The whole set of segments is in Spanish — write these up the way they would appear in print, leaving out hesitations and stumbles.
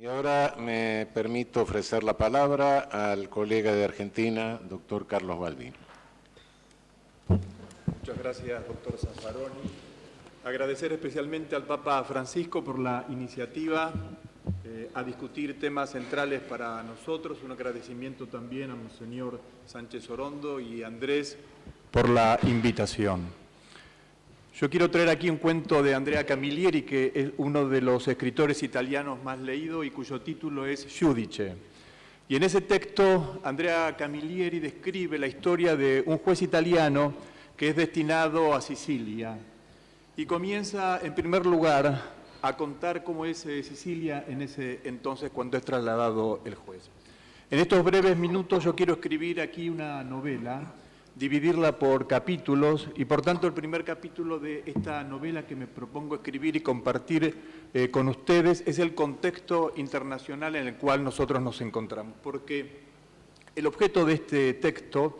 Y ahora me permito ofrecer la palabra al colega de Argentina, doctor Carlos Balbín. Muchas gracias, doctor Zaffaroni. Agradecer especialmente al Papa Francisco por la iniciativa a discutir temas centrales para nosotros. Un agradecimiento también a Monseñor Sánchez Orondo y Andrés por la invitación. Yo quiero traer aquí un cuento de Andrea Camilleri, que es uno de los escritores italianos más leídos y cuyo título es Giudice. Y en ese texto, Andrea Camilleri describe la historia de un juez italiano que es destinado a Sicilia. Y comienza, en primer lugar, a contar cómo es Sicilia en ese entonces cuando es trasladado el juez. En estos breves minutos yo quiero escribir aquí una novela, dividirla por capítulos, y por tanto el primer capítulo de esta novela que me propongo escribir y compartir con ustedes es el contexto internacional en el cual nosotros nos encontramos, porque el objeto de este texto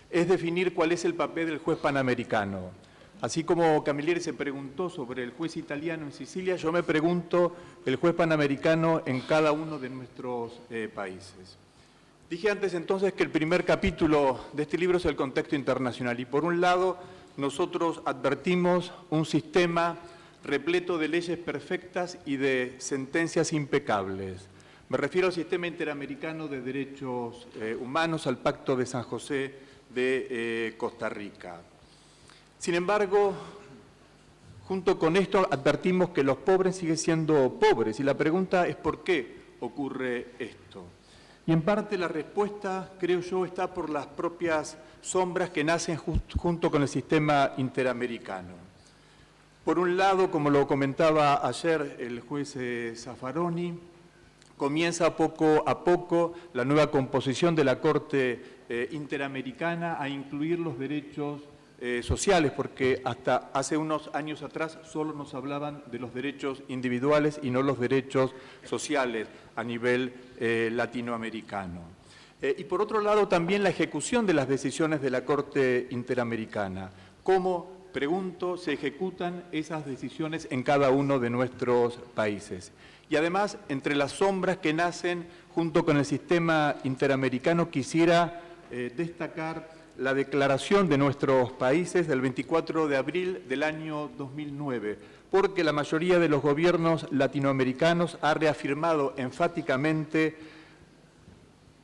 es definir cuál es el papel del juez panamericano. Así como Camilleri se preguntó sobre el juez italiano en Sicilia, yo me pregunto el juez panamericano en cada uno de nuestros países. Dije antes entonces que el primer capítulo de este libro es el contexto internacional y por un lado nosotros advertimos un sistema repleto de leyes perfectas y de sentencias impecables. Me refiero al sistema interamericano de derechos humanos, al Pacto de San José de Costa Rica. Sin embargo, junto con esto advertimos que los pobres siguen siendo pobres y la pregunta es ¿por qué ocurre esto? Y en parte la respuesta, creo yo, está por las propias sombras que nacen junto con el sistema interamericano. Por un lado, como lo comentaba ayer el juez Zaffaroni, comienza poco a poco la nueva composición de la Corte Interamericana a incluir los derechos sociales, porque hasta hace unos años atrás solo nos hablaban de los derechos individuales y no los derechos sociales a nivel latinoamericano. Y por otro lado también la ejecución de las decisiones de la Corte Interamericana. ¿Cómo, pregunto, se ejecutan esas decisiones en cada uno de nuestros países? Y además, entre las sombras que nacen junto con el sistema interamericano, quisiera destacar la declaración de nuestros países del 24 de abril del año 2009, porque la mayoría de los gobiernos latinoamericanos ha reafirmado enfáticamente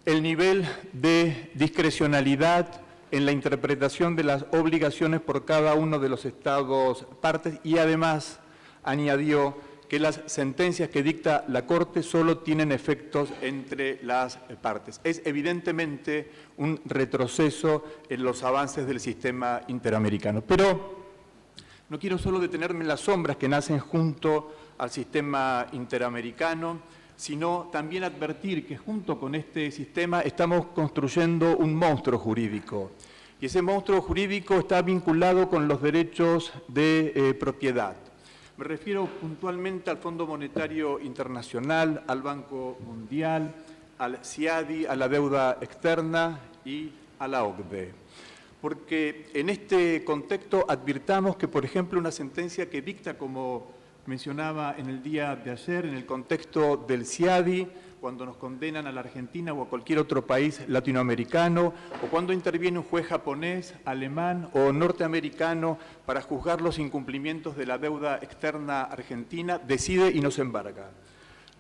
el nivel de discrecionalidad en la interpretación de las obligaciones por cada uno de los estados partes y además añadió que las sentencias que dicta la Corte solo tienen efectos entre las partes. Es evidentemente un retroceso en los avances del sistema interamericano. Pero no quiero solo detenerme en las sombras que nacen junto al sistema interamericano, sino también advertir que junto con este sistema estamos construyendo un monstruo jurídico. Y ese monstruo jurídico está vinculado con los derechos de propiedad. Me refiero puntualmente al Fondo Monetario Internacional, al Banco Mundial, al CIADI, a la deuda externa y a la OCDE. Porque en este contexto advirtamos que, por ejemplo, una sentencia que dicta, como mencionaba en el día de ayer, en el contexto del CIADI, cuando nos condenan a la Argentina o a cualquier otro país latinoamericano, o cuando interviene un juez japonés, alemán o norteamericano para juzgar los incumplimientos de la deuda externa argentina, decide y nos embarga.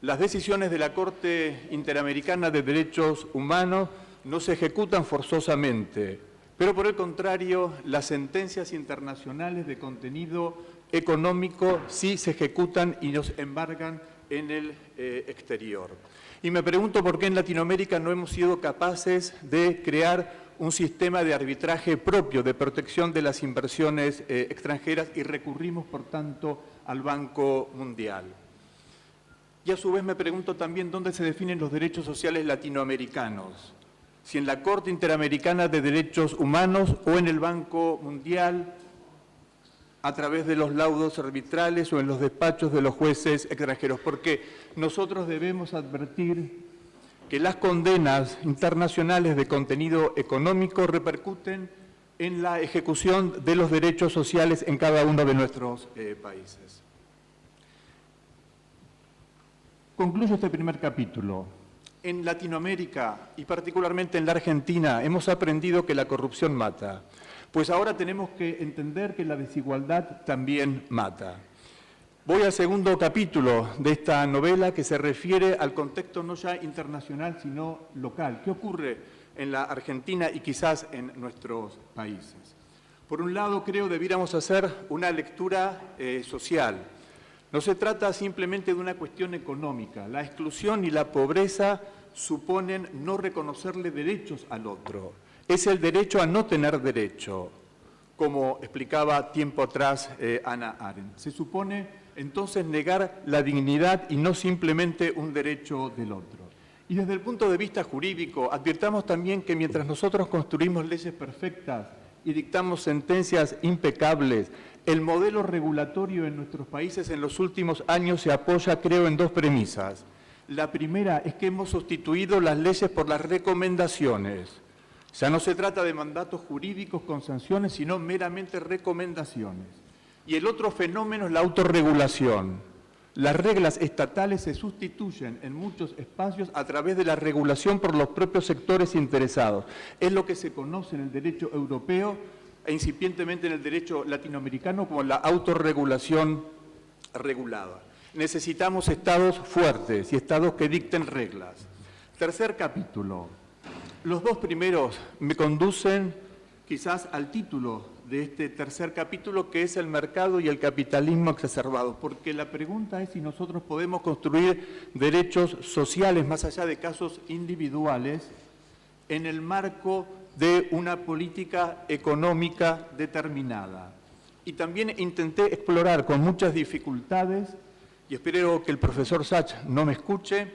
Las decisiones de la Corte Interamericana de Derechos Humanos no se ejecutan forzosamente, pero por el contrario, las sentencias internacionales de contenido económico sí se ejecutan y nos embargan en el exterior. Y me pregunto por qué en Latinoamérica no hemos sido capaces de crear un sistema de arbitraje propio, de protección de las inversiones extranjeras y recurrimos, por tanto, al Banco Mundial. Y a su vez me pregunto también dónde se definen los derechos sociales latinoamericanos, si en la Corte Interamericana de Derechos Humanos o en el Banco Mundial, a través de los laudos arbitrales o en los despachos de los jueces extranjeros, porque nosotros debemos advertir que las condenas internacionales de contenido económico repercuten en la ejecución de los derechos sociales en cada uno de nuestros países. Concluyo este primer capítulo. En Latinoamérica, y particularmente en la Argentina, hemos aprendido que la corrupción mata. Pues ahora tenemos que entender que la desigualdad también mata. Voy al segundo capítulo de esta novela que se refiere al contexto no ya internacional, sino local. ¿Qué ocurre en la Argentina y quizás en nuestros países? Por un lado, creo debiéramos hacer una lectura social. No se trata simplemente de una cuestión económica. La exclusión y la pobreza suponen no reconocerle derechos al otro. Es el derecho a no tener derecho, como explicaba tiempo atrás Hannah Arendt. Se supone entonces negar la dignidad y no simplemente un derecho del otro. Y desde el punto de vista jurídico, advirtamos también que mientras nosotros construimos leyes perfectas y dictamos sentencias impecables, el modelo regulatorio en nuestros países en los últimos años se apoya, creo, en dos premisas. La primera es que hemos sustituido las leyes por las recomendaciones. Ya no se trata de mandatos jurídicos con sanciones, sino meramente recomendaciones. Y el otro fenómeno es la autorregulación. Las reglas estatales se sustituyen en muchos espacios a través de la regulación por los propios sectores interesados. Es lo que se conoce en el derecho europeo e incipientemente en el derecho latinoamericano como la autorregulación regulada. Necesitamos estados fuertes y estados que dicten reglas. Tercer capítulo. Los dos primeros me conducen quizás al título de este tercer capítulo, que es el mercado y el capitalismo exacerbado, porque la pregunta es si nosotros podemos construir derechos sociales más allá de casos individuales en el marco de una política económica determinada. Y también intenté explorar con muchas dificultades, y espero que el profesor Sachs no me escuche,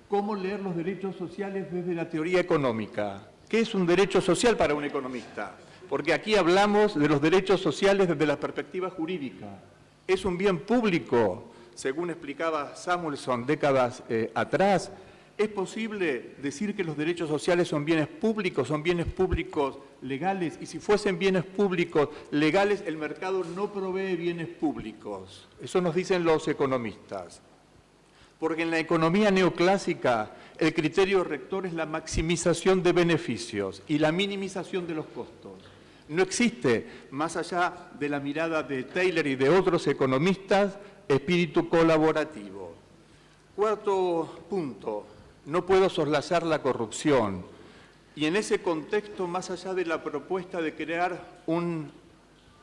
cómo leer los derechos sociales desde la teoría económica. ¿Qué es un derecho social para un economista? Porque aquí hablamos de los derechos sociales desde la perspectiva jurídica. Es un bien público, según explicaba Samuelson décadas atrás. ¿Es posible decir que los derechos sociales son bienes públicos legales? Y si fuesen bienes públicos legales, el mercado no provee bienes públicos. Eso nos dicen los economistas. Porque en la economía neoclásica el criterio rector es la maximización de beneficios y la minimización de los costos. No existe, más allá de la mirada de Taylor y de otros economistas, espíritu colaborativo. Cuarto punto, no puedo soslayar la corrupción. Y en ese contexto, más allá de la propuesta de crear un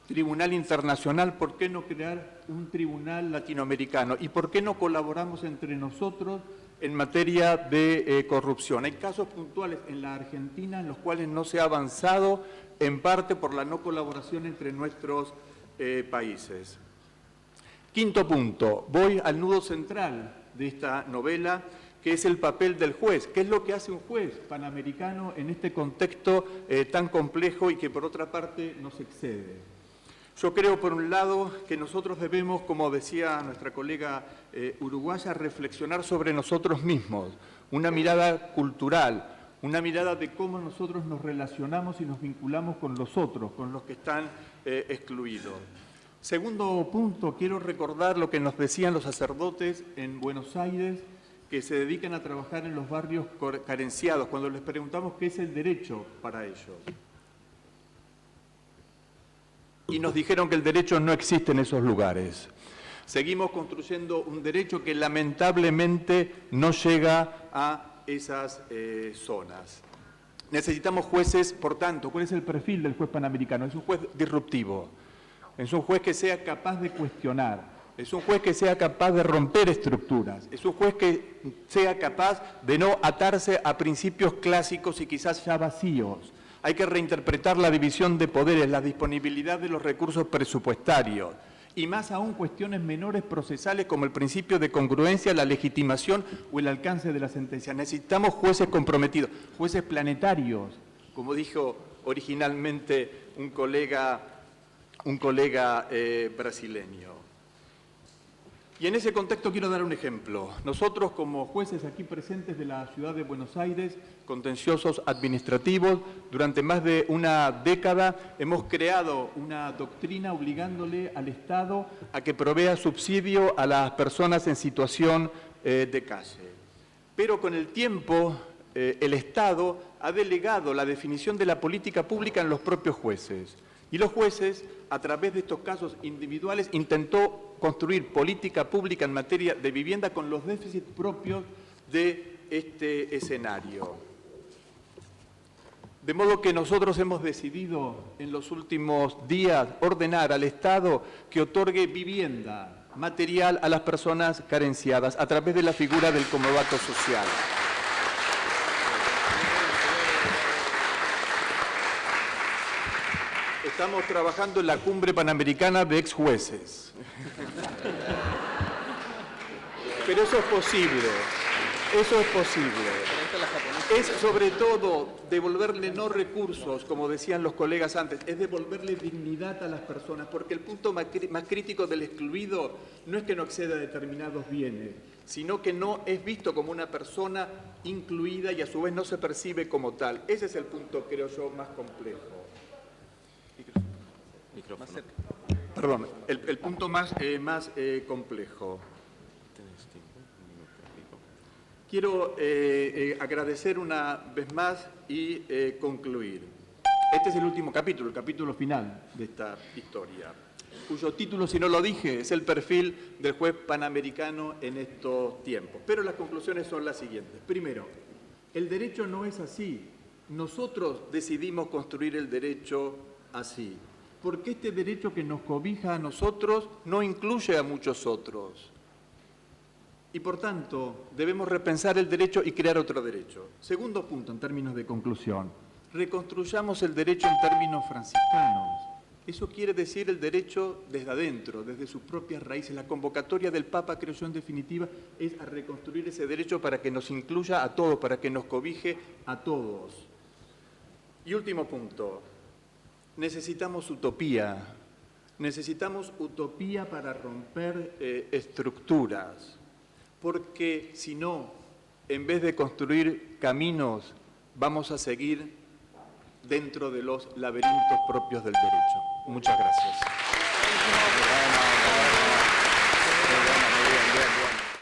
tribunal internacional, ¿por qué no crear un tribunal latinoamericano? ¿Y por qué no colaboramos entre nosotros en materia de corrupción? Hay casos puntuales en la Argentina en los cuales no se ha avanzado, en parte por la no colaboración entre nuestros países. Quinto punto, voy al nudo central de esta novela, que es el papel del juez. ¿Qué es lo que hace un juez panamericano en este contexto tan complejo y que por otra parte nos excede? Yo creo, por un lado, que nosotros debemos, como decía nuestra colega uruguaya, reflexionar sobre nosotros mismos, una mirada cultural, una mirada de cómo nosotros nos relacionamos y nos vinculamos con los otros, con los que están excluidos. Segundo punto, quiero recordar lo que nos decían los sacerdotes en Buenos Aires, que se dedican a trabajar en los barrios carenciados, cuando les preguntamos qué es el derecho para ellos. Y nos dijeron que el derecho no existe en esos lugares. Seguimos construyendo un derecho que lamentablemente no llega a esas zonas. Necesitamos jueces, por tanto, ¿cuál es el perfil del juez panamericano? Es un juez disruptivo, es un juez que sea capaz de cuestionar, es un juez que sea capaz de romper estructuras, es un juez que sea capaz de no atarse a principios clásicos y quizás ya vacíos. Hay que reinterpretar la división de poderes, la disponibilidad de los recursos presupuestarios y más aún cuestiones menores procesales como el principio de congruencia, la legitimación o el alcance de la sentencia. Necesitamos jueces comprometidos, jueces planetarios, como dijo originalmente un colega brasileño. Y en ese contexto quiero dar un ejemplo. Nosotros, como jueces aquí presentes de la ciudad de Buenos Aires, contenciosos administrativos, durante más de una década hemos creado una doctrina obligándole al Estado a que provea subsidio a las personas en situación de calle. Pero con el tiempo, el Estado ha delegado la definición de la política pública en los propios jueces. Y los jueces, a través de estos casos individuales, intentó construir política pública en materia de vivienda con los déficits propios de este escenario. De modo que nosotros hemos decidido en los últimos días ordenar al Estado que otorgue vivienda material a las personas carenciadas a través de la figura del comodato social. Estamos trabajando en la Cumbre Panamericana de ex jueces. Pero eso es posible, eso es posible. Es sobre todo devolverle no recursos, como decían los colegas antes, es devolverle dignidad a las personas, porque el punto más crítico del excluido no es que no acceda a determinados bienes, sino que no es visto como una persona incluida y a su vez no se percibe como tal. Ese es el punto, creo yo, más complejo. Perdón, el punto más complejo. Quiero agradecer una vez más y concluir. Este es el último capítulo, el capítulo final de esta historia, cuyo título, si no lo dije, es el perfil del juez panamericano en estos tiempos. Pero las conclusiones son las siguientes. Primero, el derecho no es así. Nosotros decidimos construir el derecho así, porque este derecho que nos cobija a nosotros no incluye a muchos otros. Y por tanto, debemos repensar el derecho y crear otro derecho. Segundo punto, en términos de conclusión, reconstruyamos el derecho en términos franciscanos. Eso quiere decir el derecho desde adentro, desde sus propias raíces. La convocatoria del Papa, creo yo, en definitiva, es a reconstruir ese derecho para que nos incluya a todos, para que nos cobije a todos. Y último punto, necesitamos utopía. Necesitamos utopía para romper estructuras. Porque si no, en vez de construir caminos, vamos a seguir dentro de los laberintos propios del derecho. Muchas gracias.